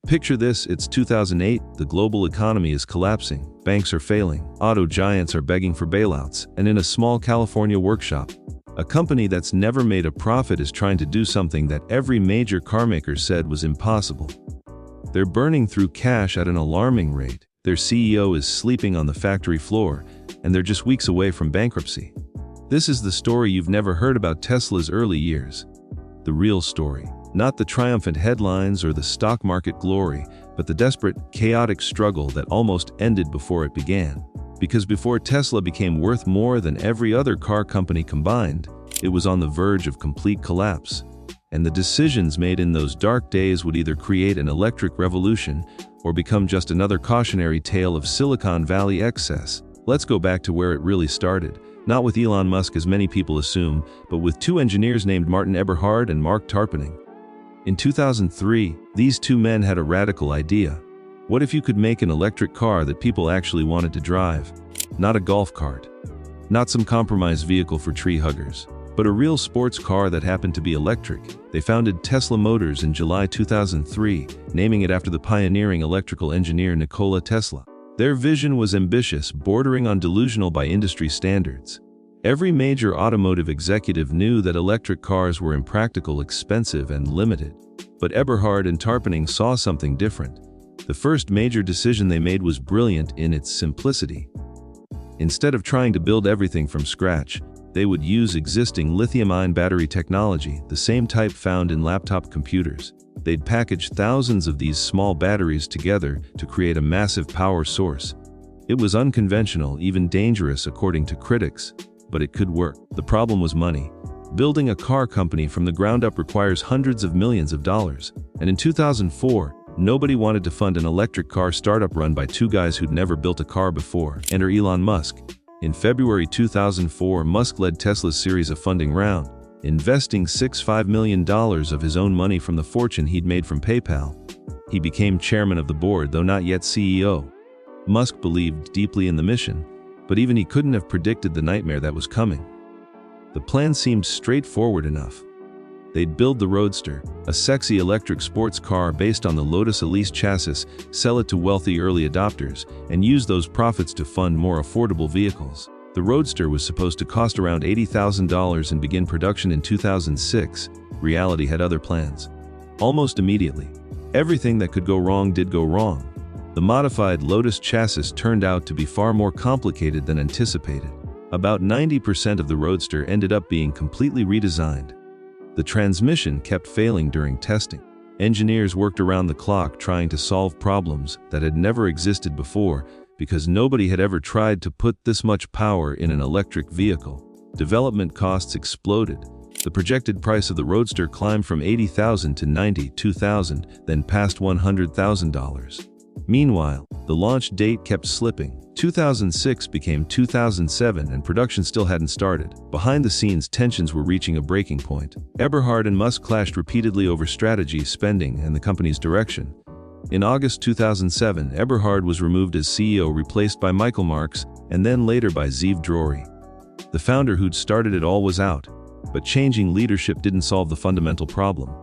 Picture this, it's 2008, the global economy is collapsing, banks are failing, auto giants are begging for bailouts, and in a small California workshop, a company that's never made a profit is trying to do something that every major carmaker said was impossible. They're burning through cash at an alarming rate, their CEO is sleeping on the factory floor, and they're just weeks away from bankruptcy. This is the story you've never heard about Tesla's early years. The real story. Not the triumphant headlines or the stock market glory, but the desperate, chaotic struggle that almost ended before it began. Because before Tesla became worth more than every other car company combined, it was on the verge of complete collapse. And the decisions made in those dark days would either create an electric revolution or become just another cautionary tale of Silicon Valley excess. Let's go back to where it really started. Not with Elon Musk as many people assume, but with two engineers named Martin Eberhard and Marc Tarpenning. In 2003, these two men had a radical idea. What if you could make an electric car that people actually wanted to drive? Not a golf cart. Not some compromised vehicle for tree huggers, but a real sports car that happened to be electric. They founded Tesla Motors in July 2003, naming it after the pioneering electrical engineer Nikola Tesla. Their vision was ambitious, bordering on delusional by industry standards. Every major automotive executive knew that electric cars were impractical, expensive, and limited. But Eberhard and Tarpenning saw something different. The first major decision they made was brilliant in its simplicity. Instead of trying to build everything from scratch, they would use existing lithium-ion battery technology, the same type found in laptop computers. They'd package thousands of these small batteries together to create a massive power source. It was unconventional, even dangerous according to critics, but it could work. The problem was money. Building a car company from the ground up requires hundreds of millions of dollars. And in 2004, nobody wanted to fund an electric car startup run by two guys who'd never built a car before. Enter Elon Musk. In February 2004, Musk led Tesla's series of funding round, investing $65 million of his own money from the fortune he'd made from PayPal. He became chairman of the board, though not yet CEO. Musk believed deeply in the mission, but even he couldn't have predicted the nightmare that was coming. The plan seemed straightforward enough. They'd build the Roadster, a sexy electric sports car based on the Lotus Elise chassis, sell it to wealthy early adopters, and use those profits to fund more affordable vehicles. The Roadster was supposed to cost around $80,000 and begin production in 2006. Reality had other plans. Almost immediately, everything that could go wrong did go wrong. The modified Lotus chassis turned out to be far more complicated than anticipated. About 90% of the Roadster ended up being completely redesigned. The transmission kept failing during testing. Engineers worked around the clock trying to solve problems that had never existed before because nobody had ever tried to put this much power in an electric vehicle. Development costs exploded. The projected price of the Roadster climbed from $80,000 to $92,000, then past $100,000. Meanwhile, the launch date kept slipping. 2006 became 2007 and production still hadn't started. Behind the scenes, tensions were reaching a breaking point. Eberhard and Musk clashed repeatedly over strategy, spending, and the company's direction. In August 2007, Eberhard was removed as CEO, replaced by Michael Marks, and then later by Zeev Drory. The founder who'd started it all was out, but changing leadership didn't solve the fundamental problem.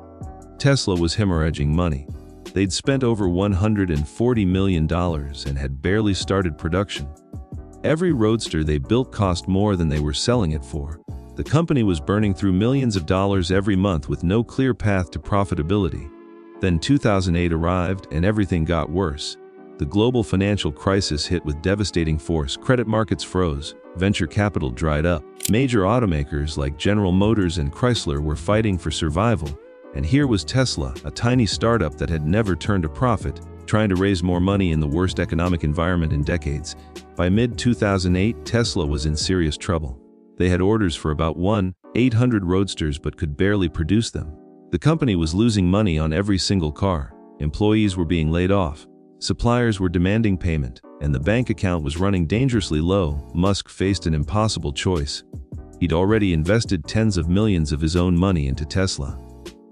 Tesla was hemorrhaging money. They'd spent over $140 million and had barely started production. Every Roadster they built cost more than they were selling it for. The company was burning through millions of dollars every month with no clear path to profitability. Then 2008 arrived and everything got worse. The global financial crisis hit with devastating force. Credit markets froze, venture capital dried up. Major automakers like General Motors and Chrysler were fighting for survival. And here was Tesla, a tiny startup that had never turned a profit, trying to raise more money in the worst economic environment in decades. By mid-2008, Tesla was in serious trouble. They had orders for about 1,800 Roadsters but could barely produce them. The company was losing money on every single car. Employees were being laid off. Suppliers were demanding payment, and the bank account was running dangerously low. Musk faced an impossible choice. He'd already invested tens of millions of his own money into Tesla.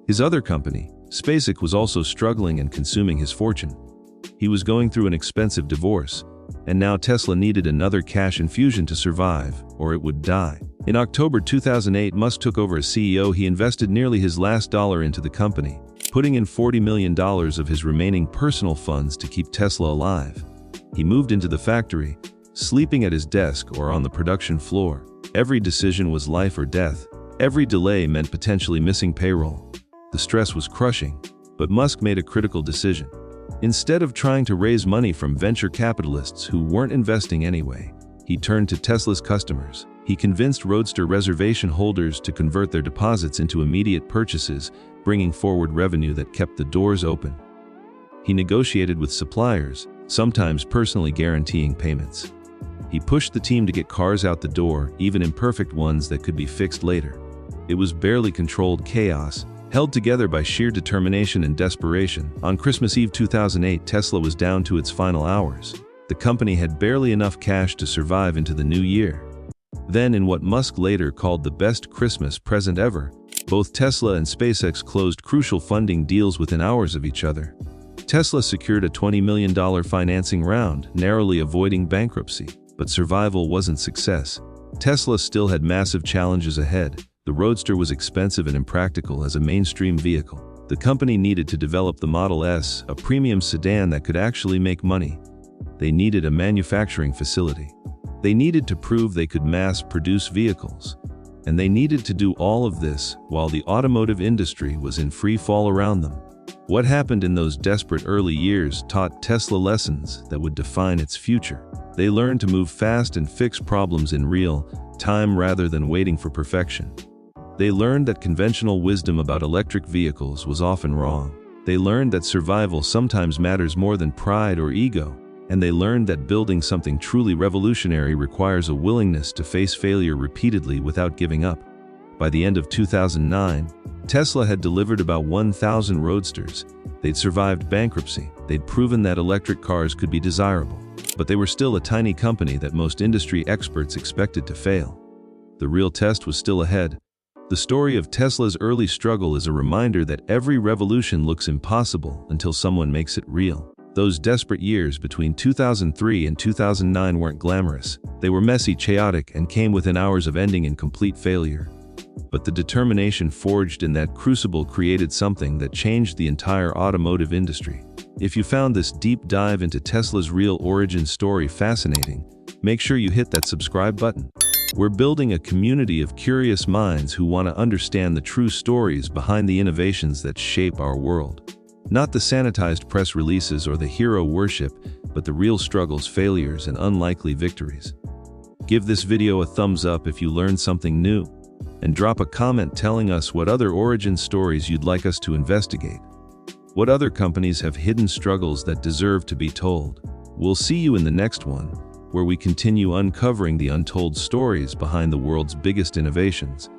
His other company, SpaceX, was also struggling and consuming his fortune. He was going through an expensive divorce, and now Tesla needed another cash infusion to survive, or it would die. In October 2008, Musk took over as CEO. He invested nearly his last dollar into the company. putting in $40 million of his remaining personal funds to keep Tesla alive. He moved into the factory, sleeping at his desk or on the production floor. Every decision was life or death. Every delay meant potentially missing payroll. The stress was crushing, but Musk made a critical decision. Instead of trying to raise money from venture capitalists who weren't investing anyway, he turned to Tesla's customers. He convinced Roadster reservation holders to convert their deposits into immediate purchases, bringing forward revenue that kept the doors open. He negotiated with suppliers, sometimes personally guaranteeing payments. He pushed the team to get cars out the door, even imperfect ones that could be fixed later. It was barely controlled chaos, held together by sheer determination and desperation. On Christmas Eve 2008, Tesla was down to its final hours. The company had barely enough cash to survive into the new year. Then, in what Musk later called the best Christmas present ever, both Tesla and SpaceX closed crucial funding deals within hours of each other. Tesla secured a $20 million financing round, narrowly avoiding bankruptcy. But survival wasn't success. Tesla still had massive challenges ahead. The Roadster was expensive and impractical as a mainstream vehicle. The company needed to develop the Model S, a premium sedan that could actually make money. They needed a manufacturing facility. They needed to prove they could mass-produce vehicles. And they needed to do all of this while the automotive industry was in free fall around them. What happened in those desperate early years taught Tesla lessons that would define its future. They learned to move fast and fix problems in real time rather than waiting for perfection. They learned that conventional wisdom about electric vehicles was often wrong. They learned that survival sometimes matters more than pride or ego. And they learned that building something truly revolutionary requires a willingness to face failure repeatedly without giving up. By the end of 2009, Tesla had delivered about 1,000 Roadsters. They'd survived bankruptcy. They'd proven that electric cars could be desirable. But they were still a tiny company that most industry experts expected to fail. The real test was still ahead. The story of Tesla's early struggle is a reminder that every revolution looks impossible until someone makes it real. Those desperate years between 2003 and 2009 weren't glamorous. They were messy, chaotic, and came within hours of ending in complete failure. But the determination forged in that crucible created something that changed the entire automotive industry. If you found this deep dive into Tesla's real origin story fascinating, make sure you hit that subscribe button. We're building a community of curious minds who want to understand the true stories behind the innovations that shape our world. Not the sanitized press releases or the hero worship, but the real struggles, failures, and unlikely victories. Give this video a thumbs up if you learned something new, and drop a comment telling us what other origin stories you'd like us to investigate. What other companies have hidden struggles that deserve to be told? We'll see you in the next one, where we continue uncovering the untold stories behind the world's biggest innovations.